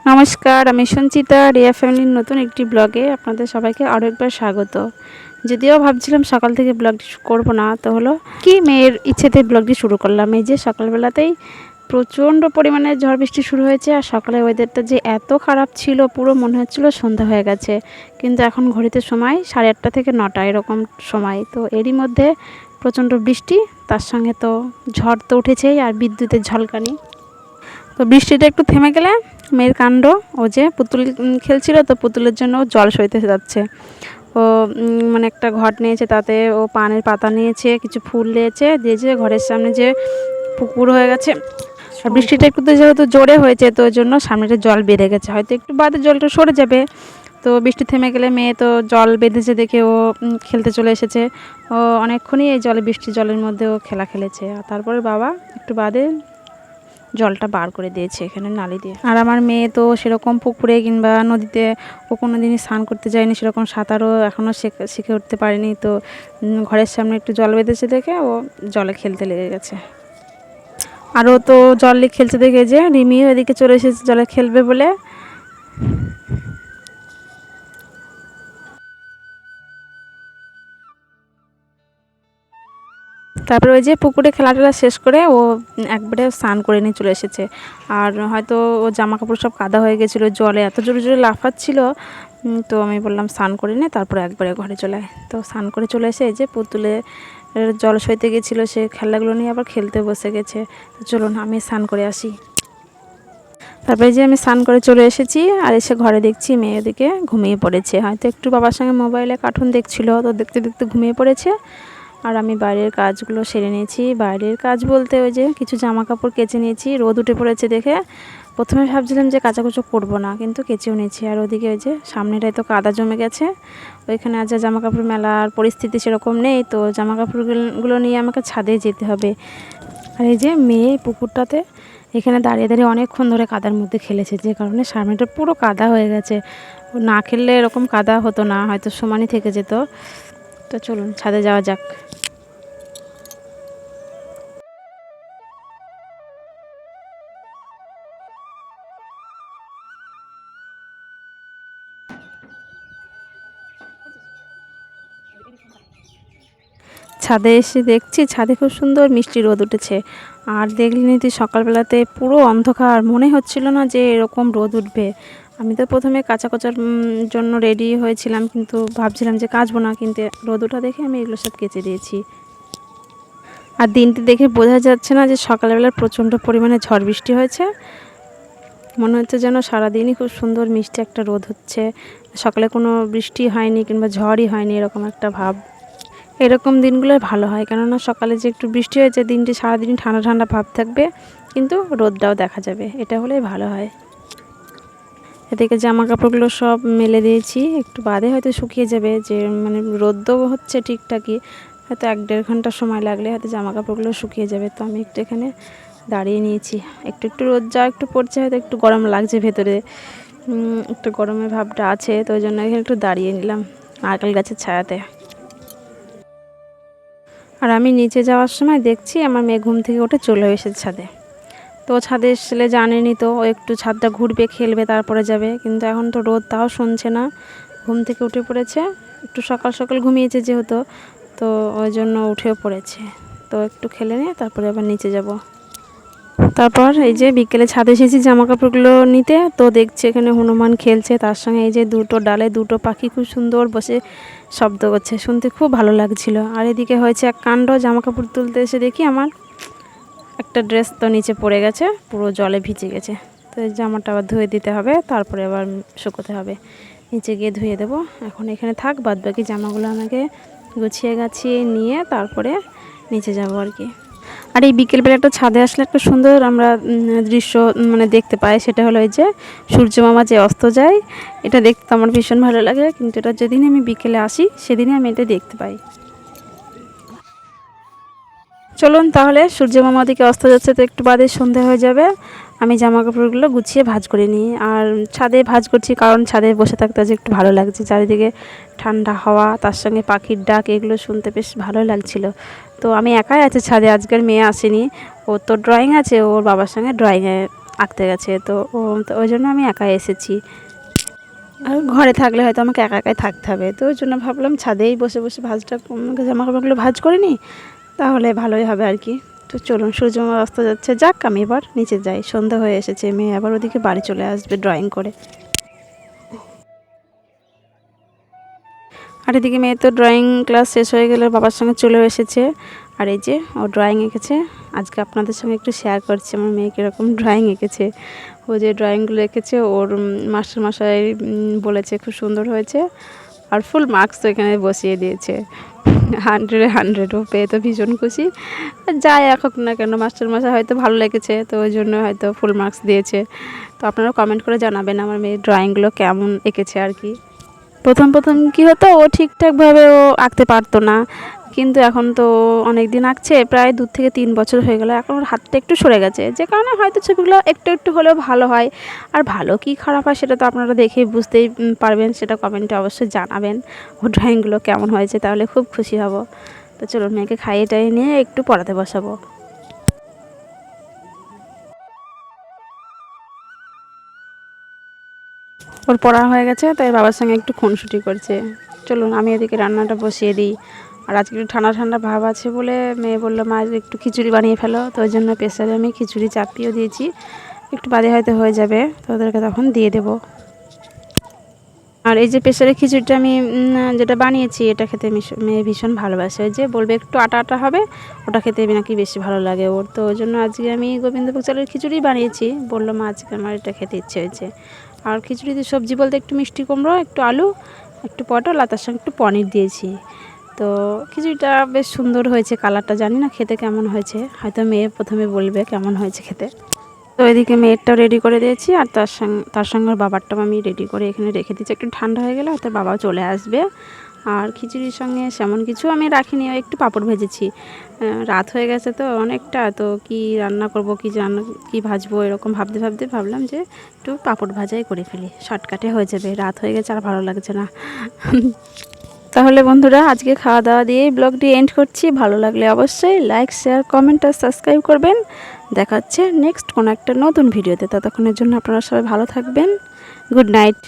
নমস্কার, আমি সঞ্চিতা রিয়া ফ্যামিলির নতুন একটি ব্লগে আপনাদের সবাইকে আরও একবার স্বাগত। যদিও ভাবছিলাম সকাল থেকে ব্লগটি করব না, তো হলো কি মেয়ের ইচ্ছেতে ব্লগটি শুরু করলাম। এই যে সকালবেলাতেই প্রচণ্ড পরিমাণে ঝড় বৃষ্টি শুরু হয়েছে, আর সকালে ওয়েদারটা যে এত খারাপ ছিল, পুরো মনে হচ্ছিলো সন্ধ্যা হয়ে গেছে। কিন্তু এখন ঘড়িতে সময় 8:30 থেকে 9টা এরকম সময়। তো এরই মধ্যে প্রচণ্ড বৃষ্টি, তার সঙ্গে তো ঝড় তো উঠেছেই, আর বিদ্যুতের ঝলকানি। তো বৃষ্টিটা একটু থেমে গেলে মেয়ের কাণ্ড, ও যে পুতুল খেলছিল, তো পুতুলের জন্য জল সইতে যাচ্ছে। ও মানে একটা ঘট নিয়েছে, তাতে ও পানের পাতা নিয়েছে, কিছু ফুল নিয়েছে, দিয়েছে ঘরের সামনে যে পুকুর হয়ে গেছে। আর বৃষ্টিটা একটু তো যেহেতু জোরে হয়েছে, তো ওই জন্য সামনেটা জল বেড়ে গেছে, হয়তো একটু বাদে জলটা সরে যাবে। তো বৃষ্টি থেমে গেলে মেয়ে তো জল বেঁধেছে দেখে ও খেলতে চলে এসেছে। ও অনেকক্ষণই এই বৃষ্টি জলের মধ্যে ও খেলা খেলেছে। আর তারপরে বাবা একটু বাদে জলটা বার করে দিয়েছে এখানে নালি দিয়ে। আর আমার মেয়ে তো সেরকম পুকুরে কিংবা নদীতে ও কোনো দিনই স্নান করতে যায়নি, সেরকম সাঁতারও এখনও শিখে উঠতে পারেনি। তো ঘরের সামনে একটু জল বেঁধেছে দেখে ও জলে খেলতে লেগে গেছে। আরও তো জলে খেলতে দেখে যে রিমিও এদিকে চলে এসেছে জলে খেলবে বলে। তারপরে ওই যে পুকুরে খেলাটা শেষ করে ও একবারে স্নান করে নিয়ে চলে এসেছে। আর হয়তো ও জামা কাপড় সব কাদা হয়ে গেছিলো, জলে এত জোরে জোরে লাফাচ্ছিল। তো আমি বললাম স্নান করে নে, তারপরে একবারে ঘরে চলে আয়। তো স্নান করে চলে এসে এই যে পুতুলে জল সইতে গেছিলো, সে খেলনাগুলো নিয়ে আবার খেলতে বসে গেছে। তো চলুন আমি স্নান করে আসি। তারপরে যে আমি স্নান করে চলে এসেছি, আর এসে ঘরে দেখছি মেয়ে ওদিকে ঘুমিয়ে পড়েছে। হয়তো একটু বাবার সঙ্গে মোবাইলে কার্টুন দেখছিল, তো দেখতে দেখতে ঘুমিয়ে পড়েছে। আর আমি বাইরের কাজগুলো সেরে নিয়েছি। বাইরের কাজ বলতে ওই যে কিছু জামা কাপড় কেচে নিয়েছি, রোদ উঠে পড়েছে দেখে। প্রথমে ভাবছিলাম যে কাচাকুচো করবো না, কিন্তু কেচেও নিয়েছি। আর ওদিকে ওই যে সামনেটায় তো কাদা জমে গেছে, ওইখানে আজ জামা কাপড় মেলার পরিস্থিতি সেরকম নেই, তো জামা কাপড়গুলো নিয়ে আমাকে ছাদে যেতে হবে। আর এই যে মেয়ে পুকুরটাতে এখানে দাঁড়িয়ে দাঁড়িয়ে অনেকক্ষণ ধরে কাদার মধ্যে খেলেছে, যে কারণে সামনেটা পুরো কাদা হয়ে গেছে। না খেললে এরকম কাদা হতো না, হয়তো সমানই থেকে যেত। তো চলুন ছাদে যাওয়া যাক। ছাদে এসে দেখছি ছাদে খুব সুন্দর মিষ্টি রোদ উঠেছে। আর দেখলেনি তুই সকালবেলাতে পুরো অন্ধকার, মনে হচ্ছিল না যে এরকম রোদ উঠবে। আমি তো প্রথমে কাঁচা কাচার জন্য রেডি হয়েছিলাম, কিন্তু ভাবছিলাম যে কাচবো না, কিন্তু রোদ ওঠা দেখে আমি এগুলো সব কেচে দিয়েছি। আর দিনটি দেখে বোঝা যাচ্ছে না যে সকালবেলা প্রচণ্ড পরিমাণে ঝড় বৃষ্টি হয়েছে। মনে হচ্ছে যেন সারাদিনই খুব সুন্দর মিষ্টি একটা রোদ হচ্ছে, সকালে কোনো বৃষ্টি হয়নি কিংবা ঝড়ই হয়নি, এরকম একটা ভাব। এরকম দিনগুলোই ভালো হয়, কেননা সকালে যে একটু বৃষ্টি হয়েছে, দিনটি সারাদিন ঠান্ডা ঠান্ডা ভাব থাকবে, কিন্তু রোদটাও দেখা যাবে, এটা হলেই ভালো হয়। এদিকে জামা কাপড়গুলো সব মেলে দিয়েছি, একটু বাদে হয়তো শুকিয়ে যাবে। যে মানে রোদও হচ্ছে ঠিকঠাকই, হয়তো 1-1.5 ঘন্টা সময় লাগলে হয়তো জামা কাপড়গুলো শুকিয়ে যাবে। তো আমি একটু এখানে দাঁড়িয়ে নিয়েছি, একটু একটু রোদ যা একটু পড়ছে, হয়তো একটু গরম লাগছে ভেতরে, একটু গরমের ভাবটা আছে, তো ওই জন্য এখানে একটু দাঁড়িয়ে নিলাম নারকেল গাছের ছায়াতে। আর আমি নিচে যাওয়ার সময় দেখছি আমার মেয়ে ঘুম থেকে উঠে চলে এসেছে ছাদে। তো ছাদে এসলে জানেনি, তো ও একটু ছাদটা ঘুরবে, খেলবে, তারপরে যাবে। কিন্তু এখন তো রোদ তাও শুনছে না, ঘুম থেকে উঠে পড়েছে। একটু সকাল সকাল ঘুমিয়েছে যেহেতু, তো ওই জন্য উঠেও পড়েছে। তো একটু খেলে নিয়ে তারপরে আবার নিচে যাব। তারপর এই যে বিকেলে ছাদে এসেছি জামা কাপড়গুলো নিতে, তো দেখছি এখানে হনুমান খেলছে, তার সঙ্গে এই যে দুটো ডালে দুটো পাখি খুব সুন্দর বসে শব্দ করছে, শুনতে খুব ভালো লাগছিল। আর এদিকে হয়েছে এক কাণ্ড, জামা কাপড় তুলতে এসে দেখি আমার একটা ড্রেস তো নিচে পড়ে গেছে, পুরো জলে ভিজে গেছে। তো এই জামাটা আবার ধুয়ে দিতে হবে, তারপরে আবার শুকোতে হবে। নিচে গিয়ে ধুয়ে দেবো। এখন এখানে থাক, বাদ বাকি জামাগুলো আমাকে গুছিয়ে গাছিয়ে নিয়ে তারপরে নিচে যাব আর কি। আর এই বিকেলবেলা একটা ছাদে আসলে একটা সুন্দর আমরা দৃশ্য মানে দেখতে পাই, সেটা হলো এই যে সূর্য মামা যে অস্ত যায়। এটা দেখতে আমার ভীষণ ভালো লাগে, কিন্তু এটা যেদিনই আমি বিকেলে আসি সেদিনই আমি এটা দেখতে পাই। চলুন তাহলে, সূর্য মামা দিকে অস্ত যাচ্ছে, তো একটু বাদে সন্ধে হয়ে যাবে। আমি জামা কাপড়গুলো গুছিয়ে ভাঁজ করে নিই। আর ছাদে ভাঁজ করছি কারণ ছাদে বসে থাকতে আজ একটু ভালো লাগছে, চারিদিকে ঠান্ডা হাওয়া, তার সঙ্গে পাখির ডাক, এগুলো শুনতে বেশ ভালোই লাগছিল। তো আমি একাই আছি ছাদে, আজকের মেয়ে আসেনি, ও তো ড্রয়িং আছে, ওর বাবার সঙ্গে ড্রয়িংয়ে আঁকতে গেছে। তো ওই জন্য আমি একাই এসেছি। আর ঘরে থাকলে হয়তো আমাকে একা একাই থাকতে হবে, তো ওই জন্য ভাবলাম ছাদেই বসে বসে জামা কাপড়গুলো ভাঁজ করে নিই, তাহলে ভালোই হবে আর কি। তো চলুন, সূর্য অস্ত যাচ্ছে, যাক আমি এবার নিচে যাই, সন্ধ্যা হয়ে এসেছে, মেয়ে আবার ওদিকে বাড়ি চলে আসবে ড্রয়িং করে। আর এদিকে মেয়ে তো ড্রয়িং ক্লাস শেষ হয়ে গেলে বাবার সঙ্গে চলে এসেছে। আর এই যে ও ড্রয়িং এঁকেছে, আজকে আপনাদের সঙ্গে একটু শেয়ার করছি আমার মেয়ে কীরকম ড্রয়িং এঁকেছে। ও যে ড্রয়িংগুলো এঁকেছে ওর মাস্টারমশাই বলেছে খুব সুন্দর হয়েছে, আর ফুল মার্কস তো এখানে বসিয়ে দিয়েছে। 100-100 ও পেয়ে তো ভীষণ খুশি। যাই একক না কেন, মাস্টারমশাই হয়তো ভালো লেগেছে, তো ওই জন্য হয়তো ফুল মার্কস দিয়েছে। তো আপনারা কমেন্ট করে জানাবেন আমার মেয়ের ড্রয়িংগুলো কেমন এঁকেছে আর কি। প্রথম কী হতো, ও ঠিকঠাকভাবে ও আঁকতে পারতো না, কিন্তু এখন তো অনেক দিন আঁকছে, প্রায় 2 থেকে 3 বছর হয়ে গেল। এখন ওর হাতটা একটু সরে গেছে, যে কারণে হয়তো ছবিগুলো একটু হলেও ভালো হয়। আর ভালো কি খারাপ হয় সেটা তো আপনারা দেখেই বুঝতেই পারবেন, সেটা কমেন্টে অবশ্যই জানাবেন ওর ড্রয়িংগুলো কেমন হয়েছে, তাহলে খুব খুশি হব। তো চলুন, মেয়েকে খাইয়ে টাইয়ে নিয়ে একটু পড়াতে বসাবো। ওর পড়া হয়ে গেছে, তাই বাবার সঙ্গে একটু খুনসুটি করছে। চলুন আমি এদিকে রান্নাটা বসিয়ে দিই। আর আজকে একটু ঠান্ডা ঠান্ডা ভাব আছে বলে মেয়ে বললো মা একটু খিচুড়ি বানিয়ে ফেলো, তো ওই জন্য প্রেসারে আমি খিচুড়ি চাপিয়েও দিয়েছি। একটু বাদে হয়তো হয়ে যাবে, তো ওদেরকে তখন দিয়ে দেবো। আর এই যে প্রেসারে খিচুড়িটা আমি যেটা বানিয়েছি, এটা খেতে মেয়ে ভীষণ ভালোবাসে। ওই যে বলবে একটু আটা আটা হবে, ওটা খেতে নাকি বেশি ভালো লাগে ওর। তো ওই জন্য আজকে আমি গোবিন্দভোগ চালের খিচুড়ি বানিয়েছি। বললো মা আজকে আমার এটা খেতে ইচ্ছে হয়েছে। আর খিচুড়িতে সবজি বলতে একটু মিষ্টি কুমড়ো, একটু আলু, একটু পটল, আর তার সঙ্গে একটু পনির দিয়েছি। তো খিচুড়িটা বেশ সুন্দর হয়েছে, কালারটা জানি না খেতে কেমন হয়েছে, হয়তো মেয়ে প্রথমে বলবে কেমন হয়েছে খেতে। তো এদিকে মেয়েরটাও রেডি করে দিয়েছি, আর তার সঙ্গে ওর বাবারটাও আমি রেডি করে এখানে রেখে দিচ্ছি। একটু ঠান্ডা হয়ে গেলে হয়তো বাবাও চলে আসবে। আর খিচুড়ির সঙ্গে সেমন কিছু আমি রাখিনি, একটু পাঁপড় ভেজেছি। রাত হয়ে গেছে তো অনেকটা, তো কি রান্না করব, কি ভাজবো, এরকম ভাবতে ভাবলাম যে একটু পাঁপড় ভাজাই করে ফেলি, শর্টকাটে হয়ে যাবে। রাত হয়ে গেছে আর ভালো লাগছে না। তাহলে বন্ধুরা, আজকে খাওয়া দাওয়া দিয়েই ব্লগটি এন্ড করছি। ভালো লাগলে অবশ্যই লাইক, শেয়ার, কমেন্ট আর সাবস্ক্রাইব করবেন। দেখা হচ্ছে নেক্সট কোনো একটা নতুন ভিডিওতে। ততক্ষণের জন্য আপনারা সবাই ভালো থাকবেন। Good night.